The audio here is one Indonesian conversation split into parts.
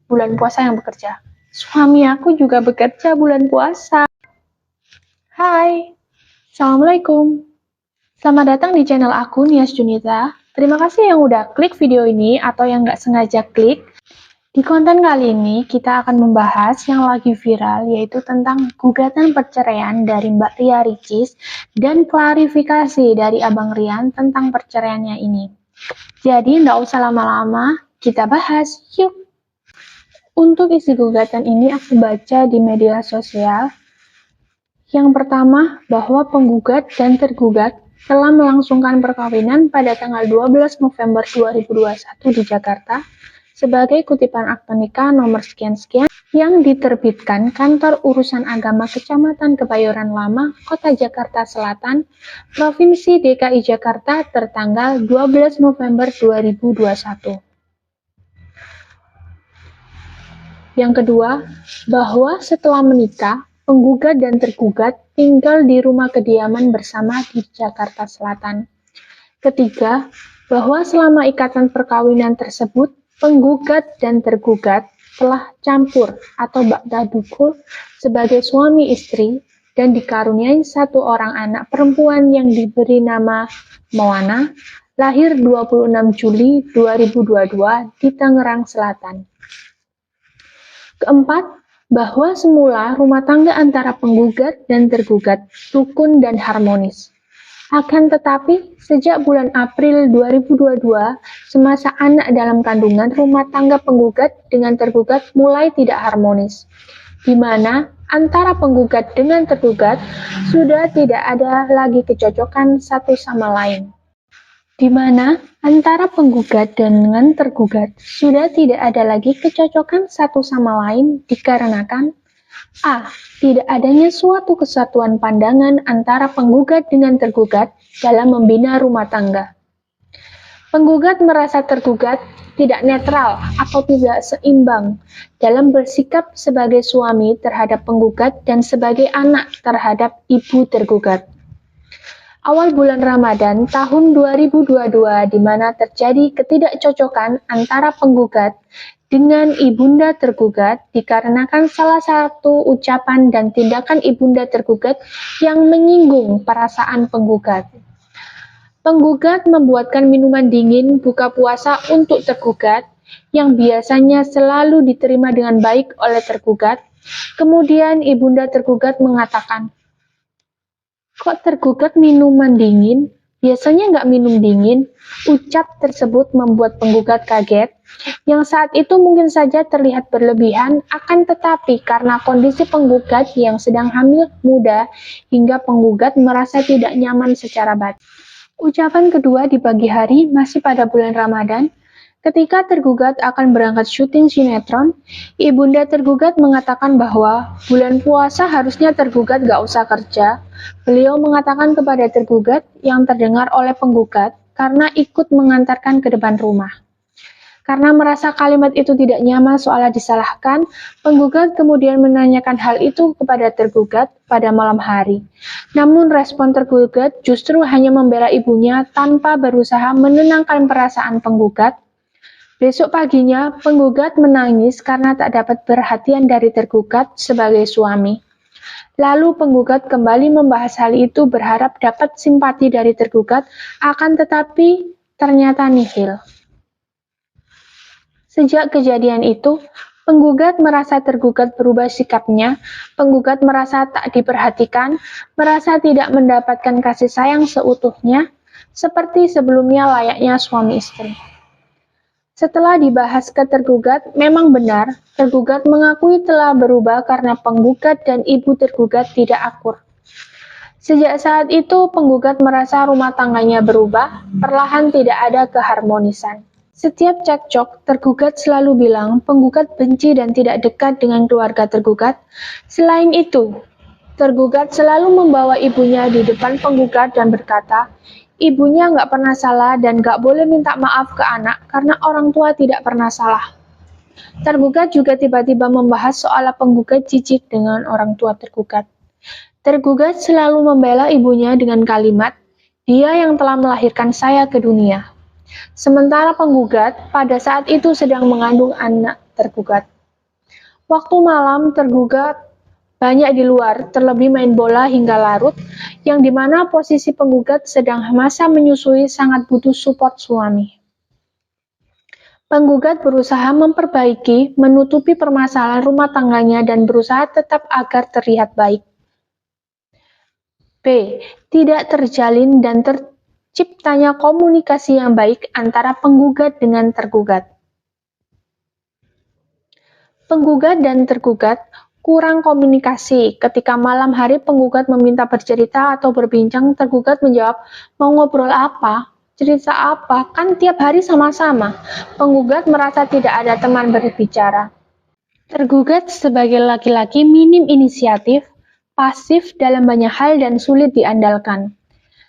bulan puasa yang bekerja. Suami aku juga bekerja bulan puasa. Hai, Assalamualaikum. Selamat datang di channel aku, Nias Junita. Terima kasih yang udah klik video ini atau yang nggak sengaja klik. Di konten kali ini, kita akan membahas yang lagi viral, yaitu tentang gugatan perceraian dari Mbak Ria Ricis dan klarifikasi dari Abang Rian tentang perceraiannya ini. Jadi, nggak usah lama-lama, kita bahas, yuk! Untuk isi gugatan ini, aku baca di media sosial. Yang pertama, bahwa penggugat dan tergugat telah melangsungkan perkawinan pada tanggal 12 November 2021 di Jakarta sebagai kutipan akta nikah nomor sekian-sekian yang diterbitkan Kantor Urusan Agama Kecamatan Kebayoran Lama, Kota Jakarta Selatan, Provinsi DKI Jakarta tertanggal 12 November 2021. Yang kedua, bahwa setelah menikah, penggugat dan tergugat tinggal di rumah kediaman bersama di Jakarta Selatan. Ketiga, bahwa selama ikatan perkawinan tersebut, penggugat dan tergugat telah campur atau ba'da dukul sebagai suami istri dan dikaruniai satu orang anak perempuan yang diberi nama Moana, lahir 26 Juli 2022 di Tangerang Selatan. Keempat, bahwa semula rumah tangga antara penggugat dan tergugat rukun dan harmonis. Akan tetapi, sejak bulan April 2022, semasa anak dalam kandungan, rumah tangga penggugat dengan tergugat mulai tidak harmonis, di mana antara penggugat dengan tergugat sudah tidak ada lagi kecocokan satu sama lain. Di mana antara penggugat dengan tergugat sudah tidak ada lagi kecocokan satu sama lain dikarenakan A. Tidak adanya suatu kesatuan pandangan antara penggugat dengan tergugat dalam membina rumah tangga. Penggugat merasa tergugat tidak netral atau tidak seimbang dalam bersikap sebagai suami terhadap penggugat dan sebagai anak terhadap ibu tergugat. Awal bulan Ramadan tahun 2022 di mana terjadi ketidakcocokan antara penggugat dengan ibunda tergugat dikarenakan salah satu ucapan dan tindakan ibunda tergugat yang menyinggung perasaan penggugat. Penggugat membuatkan minuman dingin buka puasa untuk tergugat yang biasanya selalu diterima dengan baik oleh tergugat. Kemudian ibunda tergugat mengatakan, "Kok tergugat minuman dingin? Biasanya nggak minum dingin." Ucap tersebut membuat penggugat kaget, yang saat itu mungkin saja terlihat berlebihan, akan tetapi karena kondisi penggugat yang sedang hamil muda, hingga penggugat merasa tidak nyaman secara batin. Ucapan kedua di pagi hari, masih pada bulan Ramadan, ketika tergugat akan berangkat syuting sinetron, ibunda tergugat mengatakan bahwa bulan puasa harusnya tergugat gak usah kerja. Beliau mengatakan kepada tergugat yang terdengar oleh penggugat karena ikut mengantarkan ke depan rumah. Karena merasa kalimat itu tidak nyaman seolah disalahkan, penggugat kemudian menanyakan hal itu kepada tergugat pada malam hari. Namun respon tergugat justru hanya membela ibunya tanpa berusaha menenangkan perasaan penggugat. Besok paginya, penggugat menangis karena tak dapat perhatian dari tergugat sebagai suami. Lalu penggugat kembali membahas hal itu berharap dapat simpati dari tergugat, akan tetapi ternyata nihil. Sejak kejadian itu, penggugat merasa tergugat berubah sikapnya, penggugat merasa tak diperhatikan, merasa tidak mendapatkan kasih sayang seutuhnya, seperti sebelumnya layaknya suami istri. Setelah dibahas ke tergugat, memang benar, tergugat mengakui telah berubah karena penggugat dan ibu tergugat tidak akur. Sejak saat itu, penggugat merasa rumah tangganya berubah, perlahan tidak ada keharmonisan. Setiap cekcok, tergugat selalu bilang penggugat benci dan tidak dekat dengan keluarga tergugat. Selain itu, tergugat selalu membawa ibunya di depan penggugat dan berkata, ibunya nggak pernah salah dan nggak boleh minta maaf ke anak karena orang tua tidak pernah salah. Tergugat juga tiba-tiba membahas soal penggugat jijik dengan orang tua tergugat. Tergugat selalu membela ibunya dengan kalimat, "Dia yang telah melahirkan saya ke dunia." Sementara penggugat pada saat itu sedang mengandung anak tergugat. Waktu malam tergugat banyak di luar, terlebih main bola hingga larut, yang dimana posisi penggugat sedang masa menyusui sangat butuh support suami. Penggugat berusaha memperbaiki, menutupi permasalahan rumah tangganya dan berusaha tetap agar terlihat baik. B. Tidak terjalin dan terciptanya komunikasi yang baik antara penggugat dengan tergugat. Penggugat dan tergugat kurang komunikasi. Ketika malam hari penggugat meminta bercerita atau berbincang, tergugat menjawab, "Mau ngobrol apa? Cerita apa? Kan tiap hari sama-sama." Penggugat merasa tidak ada teman berbicara. Tergugat sebagai laki-laki minim inisiatif, pasif dalam banyak hal dan sulit diandalkan.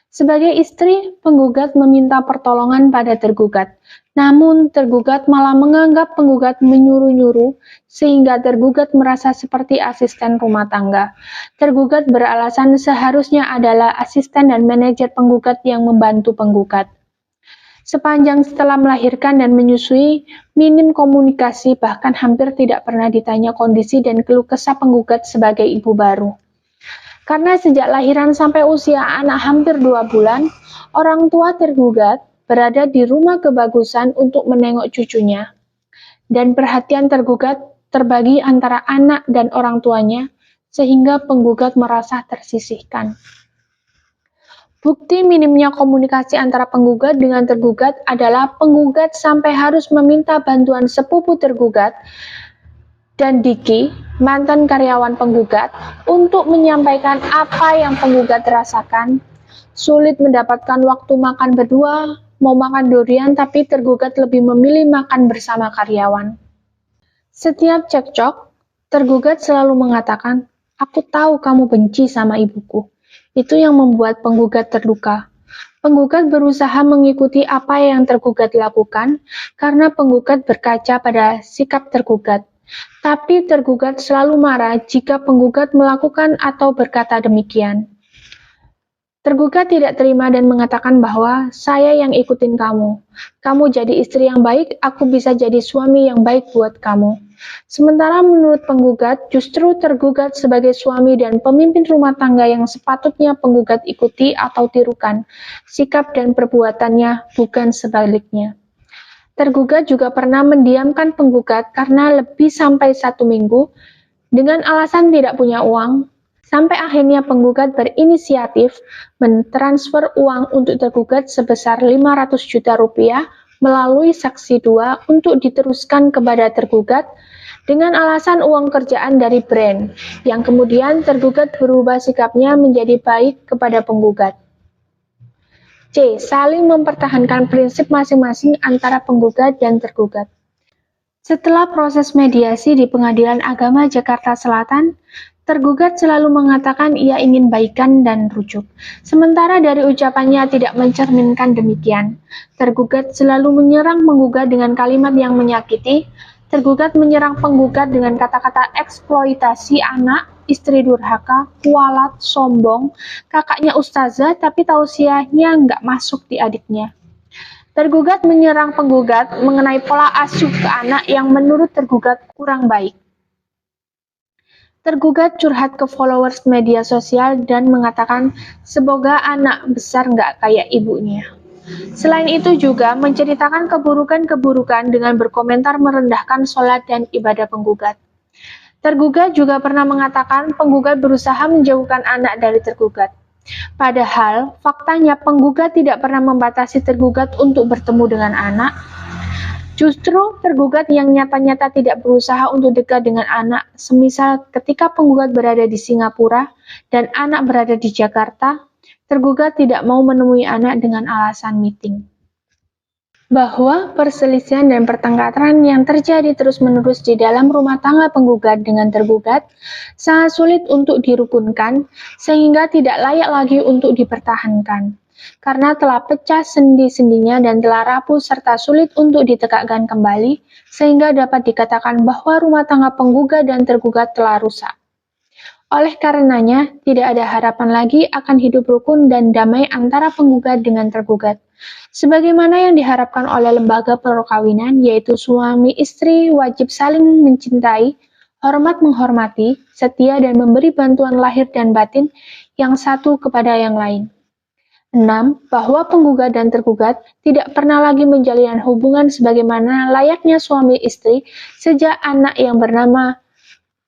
Sebagai istri, penggugat meminta pertolongan pada tergugat. Namun, tergugat malah menganggap penggugat menyuruh-nyuruh, sehingga tergugat merasa seperti asisten rumah tangga. Tergugat beralasan seharusnya adalah asisten dan manajer penggugat yang membantu penggugat. Sepanjang setelah melahirkan dan menyusui, minim komunikasi, bahkan hampir tidak pernah ditanya kondisi dan keluh kesah penggugat sebagai ibu baru. Karena sejak lahiran sampai usia anak hampir 2 bulan, orang tua tergugat berada di rumah kebagusan untuk menengok cucunya. Dan perhatian tergugat terbagi antara anak dan orang tuanya, sehingga penggugat merasa tersisihkan. Bukti minimnya komunikasi antara penggugat dengan tergugat adalah penggugat sampai harus meminta bantuan sepupu tergugat dan Diki, mantan karyawan penggugat, untuk menyampaikan apa yang penggugat rasakan. Sulit mendapatkan waktu makan berdua, mau makan durian tapi tergugat lebih memilih makan bersama karyawan. Setiap cekcok, tergugat selalu mengatakan, "Aku tahu kamu benci sama ibuku." Itu yang membuat penggugat terluka. Penggugat berusaha mengikuti apa yang tergugat lakukan karena penggugat berkaca pada sikap tergugat. Tapi tergugat selalu marah jika penggugat melakukan atau berkata demikian. Tergugat tidak terima dan mengatakan bahwa saya yang ikutin kamu. Kamu jadi istri yang baik, aku bisa jadi suami yang baik buat kamu. Sementara menurut penggugat, justru tergugat sebagai suami dan pemimpin rumah tangga yang sepatutnya penggugat ikuti atau tirukan, sikap dan perbuatannya, bukan sebaliknya. Tergugat juga pernah mendiamkan penggugat karena lebih sampai 1 minggu dengan alasan tidak punya uang, sampai akhirnya penggugat berinisiatif mentransfer uang untuk tergugat sebesar 500 juta rupiah melalui saksi 2 untuk diteruskan kepada tergugat dengan alasan uang kerjaan dari brand, yang kemudian tergugat berubah sikapnya menjadi baik kepada penggugat. C. Saling mempertahankan prinsip masing-masing antara penggugat dan tergugat. Setelah proses mediasi di Pengadilan Agama Jakarta Selatan, tergugat selalu mengatakan ia ingin baikan dan rujuk. Sementara dari ucapannya tidak mencerminkan demikian. Tergugat selalu menyerang penggugat dengan kalimat yang menyakiti. Tergugat menyerang penggugat dengan kata-kata eksploitasi anak, istri durhaka, kualat, sombong, kakaknya ustazah tapi tausiahnya nggak masuk di adiknya. Tergugat menyerang penggugat mengenai pola asuh ke anak yang menurut tergugat kurang baik. Tergugat curhat ke followers media sosial dan mengatakan semoga anak besar nggak kayak ibunya. Selain itu juga menceritakan keburukan-keburukan dengan berkomentar merendahkan sholat dan ibadah penggugat. Tergugat juga pernah mengatakan penggugat berusaha menjauhkan anak dari tergugat. Padahal, faktanya penggugat tidak pernah membatasi tergugat untuk bertemu dengan anak. Justru tergugat yang nyata-nyata tidak berusaha untuk dekat dengan anak, semisal ketika penggugat berada di Singapura dan anak berada di Jakarta, tergugat tidak mau menemui anak dengan alasan meeting. Bahwa perselisihan dan pertengkaran yang terjadi terus-menerus di dalam rumah tangga penggugat dengan tergugat sangat sulit untuk dirukunkan sehingga tidak layak lagi untuk dipertahankan. Karena telah pecah sendi-sendinya dan telah rapuh serta sulit untuk ditegakkan kembali, sehingga dapat dikatakan bahwa rumah tangga penggugat dan tergugat telah rusak. Oleh karenanya, tidak ada harapan lagi akan hidup rukun dan damai antara penggugat dengan tergugat. Sebagaimana yang diharapkan oleh lembaga perkawinan, yaitu suami istri wajib saling mencintai, Hormat menghormati, setia dan memberi bantuan lahir dan batin yang satu kepada yang lain. 6. Bahwa penggugat dan tergugat tidak pernah lagi menjalin hubungan sebagaimana layaknya suami istri sejak anak yang bernama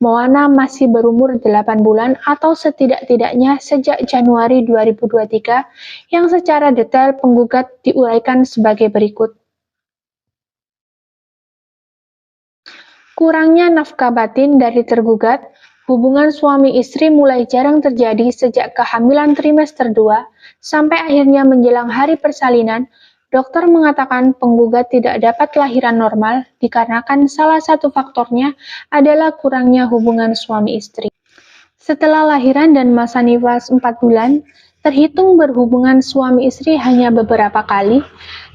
Moana masih berumur 8 bulan atau setidak-tidaknya sejak Januari 2023 yang secara detail penggugat diuraikan sebagai berikut. Kurangnya nafkah batin dari tergugat, hubungan suami istri mulai jarang terjadi sejak kehamilan trimester 2 sampai akhirnya menjelang hari persalinan. Dokter mengatakan penggugat tidak dapat lahiran normal dikarenakan salah satu faktornya adalah kurangnya hubungan suami istri. Setelah lahiran dan masa nifas 4 bulan, terhitung berhubungan suami istri hanya beberapa kali,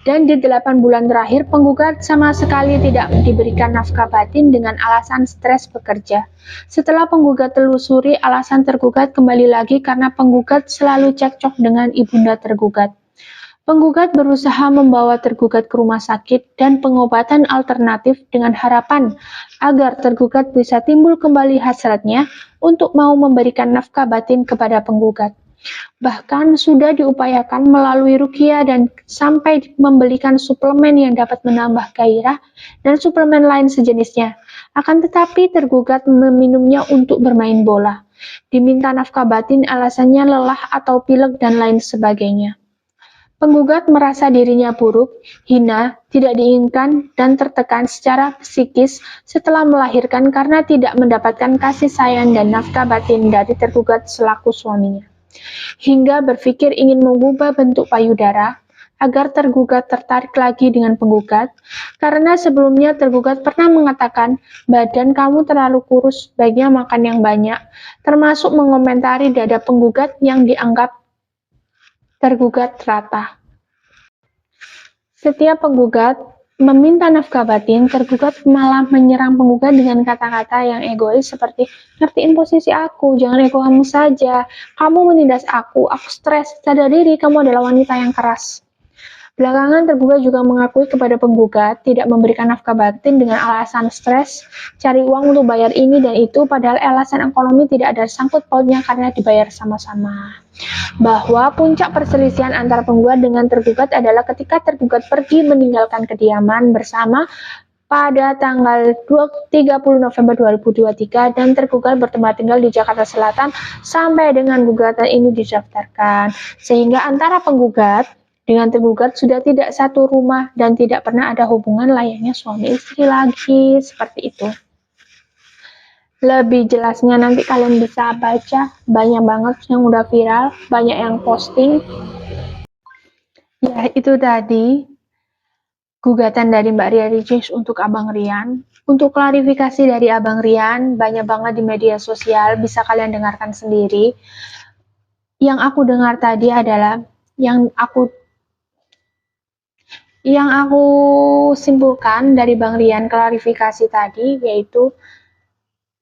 dan di 8 bulan terakhir penggugat sama sekali tidak diberikan nafkah batin dengan alasan stres bekerja. Setelah penggugat telusuri, alasan tergugat kembali lagi karena penggugat selalu cekcok dengan ibunda tergugat. Penggugat berusaha membawa tergugat ke rumah sakit dan pengobatan alternatif dengan harapan agar tergugat bisa timbul kembali hasratnya untuk mau memberikan nafkah batin kepada penggugat. Bahkan sudah diupayakan melalui ruqyah dan sampai membelikan suplemen yang dapat menambah gairah dan suplemen lain sejenisnya. Akan tetapi tergugat meminumnya untuk bermain bola. Diminta nafkah batin alasannya lelah atau pilek dan lain sebagainya. Penggugat merasa dirinya buruk, hina, tidak diinginkan, dan tertekan secara psikis setelah melahirkan karena tidak mendapatkan kasih sayang dan nafkah batin dari tergugat selaku suaminya. Hingga berpikir ingin mengubah bentuk payudara agar tergugat tertarik lagi dengan penggugat, karena sebelumnya tergugat pernah mengatakan, badan kamu terlalu kurus, baiknya makan yang banyak, termasuk mengomentari dada penggugat yang dianggap tergugat rata. Setiap penggugat meminta nafkah batin, tergugat malah menyerang penggugat dengan kata-kata yang egois seperti, ngertiin posisi aku, jangan ego kamu saja, kamu menindas aku stres, sadar diri, kamu adalah wanita yang keras. Belakangan tergugat juga mengakui kepada penggugat tidak memberikan nafkah batin dengan alasan stres, cari uang untuk bayar ini dan itu, padahal alasan ekonomi tidak ada sangkut pautnya karena dibayar sama-sama. Bahwa puncak perselisihan antara penggugat dengan tergugat adalah ketika tergugat pergi meninggalkan kediaman bersama pada tanggal 30 November 2023 dan tergugat bertempat tinggal di Jakarta Selatan sampai dengan gugatan ini didaftarkan, sehingga antara penggugat dengan tergugat sudah tidak satu rumah dan tidak pernah ada hubungan layaknya suami istri lagi, seperti itu. Lebih jelasnya nanti kalian bisa baca, banyak banget yang udah viral, banyak yang posting. Ya, itu tadi gugatan dari Mbak Ria Ricis untuk Abang Rian. Untuk klarifikasi dari Abang Rian, banyak banget di media sosial, bisa kalian dengarkan sendiri. Yang aku dengar tadi adalah, yang aku simpulkan dari Bang Rian klarifikasi tadi, yaitu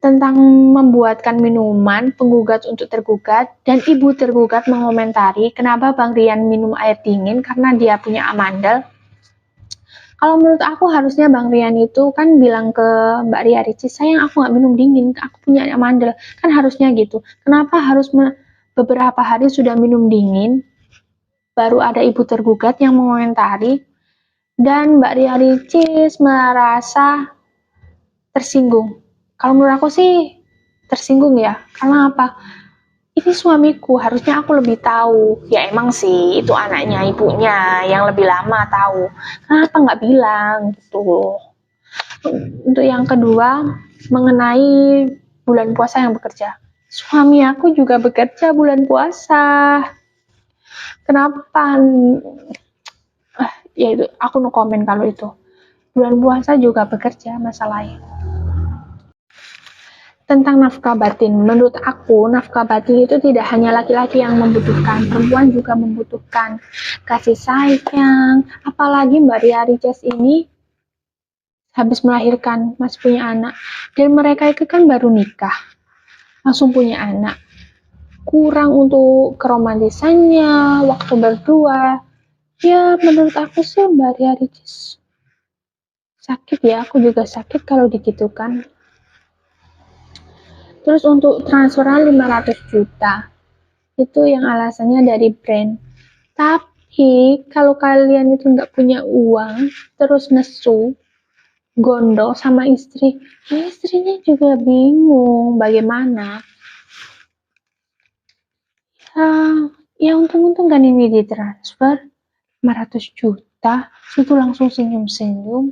tentang membuatkan minuman penggugat untuk tergugat, dan ibu tergugat mengomentari kenapa Bang Rian minum air dingin karena dia punya amandel. Kalau menurut aku harusnya Bang Rian itu kan bilang ke Mbak Ria Ricis, sayang aku nggak minum dingin, aku punya amandel, kan harusnya gitu. Kenapa harus beberapa hari sudah minum dingin, baru ada ibu tergugat yang mengomentari, dan Mbak Ria Ricis merasa tersinggung. Kalau menurut aku sih tersinggung ya, karena apa? Ini suamiku, harusnya aku lebih tahu. Ya emang sih, itu anaknya ibunya yang lebih lama tahu. Kenapa nggak bilang gitu? Untuk yang kedua, mengenai bulan puasa yang bekerja. Suami aku juga bekerja bulan puasa. Kenapa? Ya itu, aku no komen kalau itu. Bulan puasa juga bekerja, masalahnya. Tentang nafkah batin, menurut aku nafkah batin itu tidak hanya laki-laki yang membutuhkan, perempuan juga membutuhkan kasih sayang. Apalagi Mbak Ria Ricis ini habis melahirkan, masih punya anak, dan mereka itu kan baru nikah, langsung punya anak. Kurang untuk keromantisannya, waktu berdua. Ya menurut aku sih Mbak Ria Ricis sakit ya, aku juga sakit kalau digitukan. Terus untuk transferan 500 juta. Itu yang alasannya dari brand. Tapi kalau kalian itu nggak punya uang, terus nesu, gondok sama istri, ya istrinya juga bingung bagaimana. Ya untung-untung kan ini ditransfer 500 juta, itu langsung senyum-senyum.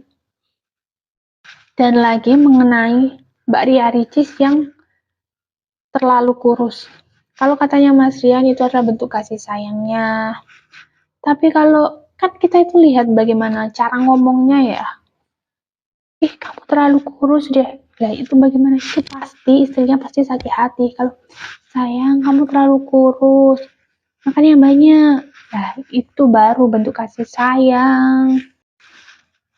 Dan lagi mengenai Mbak Ria Ricis yang terlalu kurus. Kalau katanya Mas Rian itu adalah bentuk kasih sayangnya. Tapi kalau kan kita itu lihat bagaimana cara ngomongnya ya. Kamu terlalu kurus deh. Lah itu bagaimana? Itu pasti istrinya pasti sakit hati. Kalau sayang kamu terlalu kurus, makan yang banyak. Nah itu baru bentuk kasih sayang.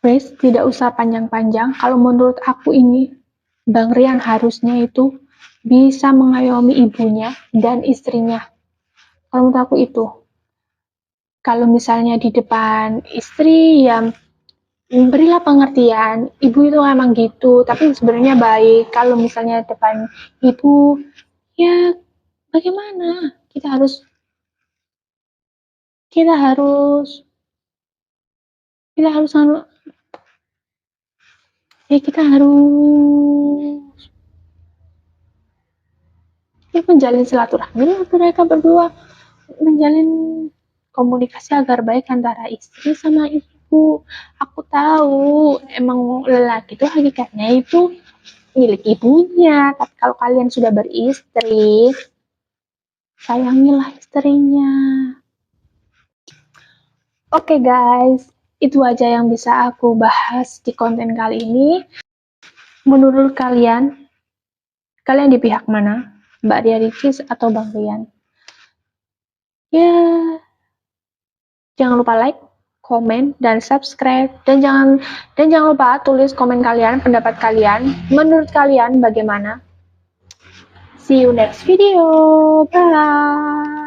Grace, tidak usah panjang-panjang. Kalau menurut aku ini, Bang Rian harusnya itu bisa mengayomi ibunya dan istrinya. Kalau menurut aku itu. Kalau misalnya di depan istri, ya berilah pengertian. Ibu itu emang gitu, tapi sebenarnya baik. Kalau misalnya depan ibu, ya bagaimana? Kita harus kita harus kita harus menjalin silaturahmi mereka berdua, menjalin komunikasi agar baik antara istri sama ibu. Aku tahu emang lelaki itu hakikatnya itu milik ibunya, tapi kalau kalian sudah beristri, sayangilah istrinya. Oke guys, itu aja yang bisa aku bahas di konten kali ini. Menurut kalian di pihak mana? Mbak Ria Ricis atau Bang Rian? Ya, jangan lupa like, komen, dan subscribe. Dan jangan lupa tulis komen kalian, pendapat kalian. Menurut kalian bagaimana? See you next video. Bye.